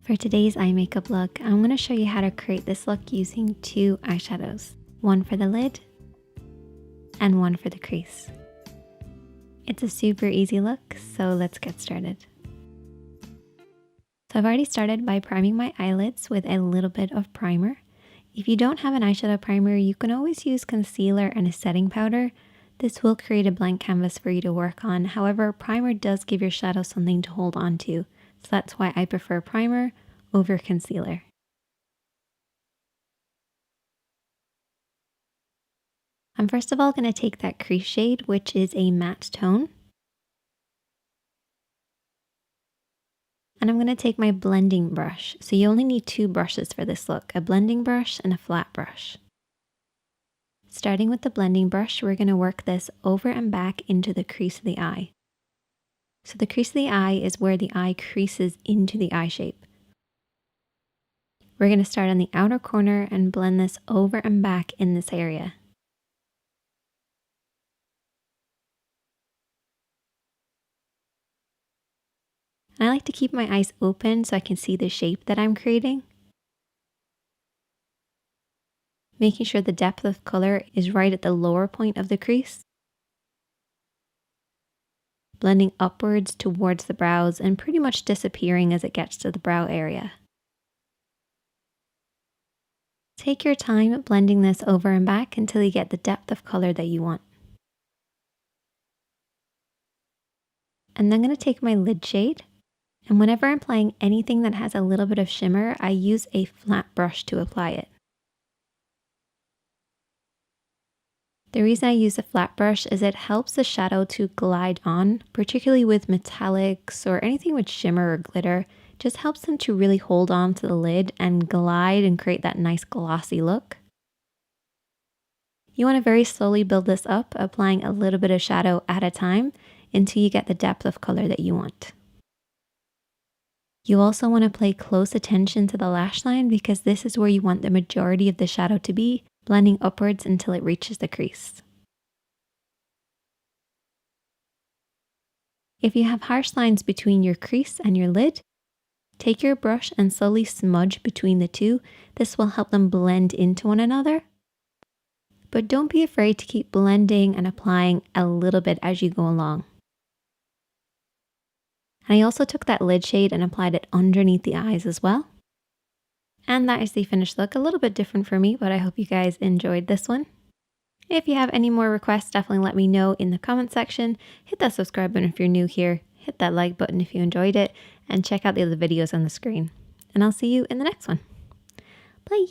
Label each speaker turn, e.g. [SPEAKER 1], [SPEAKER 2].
[SPEAKER 1] For today's eye makeup look, I'm going to show you how to create this look using two eyeshadows, one for the lid and one for the crease. It's a super easy look, so let's get started. So I've already started by priming my eyelids with a little bit of primer. If you don't have an eyeshadow primer, you can always use concealer and a setting powder. This will create a blank canvas for you to work on. However, primer does give your shadow something to hold on to. So that's why I prefer primer over concealer. I'm first of all going to take that crease shade, which is a matte tone. And I'm going to take my blending brush. So you only need two brushes for this look, a blending brush and a flat brush. Starting with the blending brush, we're going to work this over and back into the crease of the eye. So the crease of the eye is where the eye creases into the eye shape. We're going to start on the outer corner and blend this over and back in this area. And I like to keep my eyes open so I can see the shape that I'm creating. Making sure the depth of color is right at the lower point of the crease. Blending upwards towards the brows and pretty much disappearing as it gets to the brow area. Take your time blending this over and back until you get the depth of color that you want. And then I'm going to take my lid shade, and whenever I'm applying anything that has a little bit of shimmer, I use a flat brush to apply it. The reason I use a flat brush is it helps the shadow to glide on, particularly with metallics or anything with shimmer or glitter. It just helps them to really hold on to the lid and glide and create that nice glossy look. You want to very slowly build this up, applying a little bit of shadow at a time until you get the depth of color that you want. You also want to pay close attention to the lash line because this is where you want the majority of the shadow to be, blending upwards until it reaches the crease. If you have harsh lines between your crease and your lid, take your brush and slowly smudge between the two. This will help them blend into one another. But don't be afraid to keep blending and applying a little bit as you go along. And I also took that lid shade and applied it underneath the eyes as well. And that is the finished look, a little bit different for me, but I hope you guys enjoyed this one. If you have any more requests, definitely let me know in the comment section. Hit that subscribe button if you're new here, hit that like button if you enjoyed it, and check out the other videos on the screen. And I'll see you in the next one. Bye!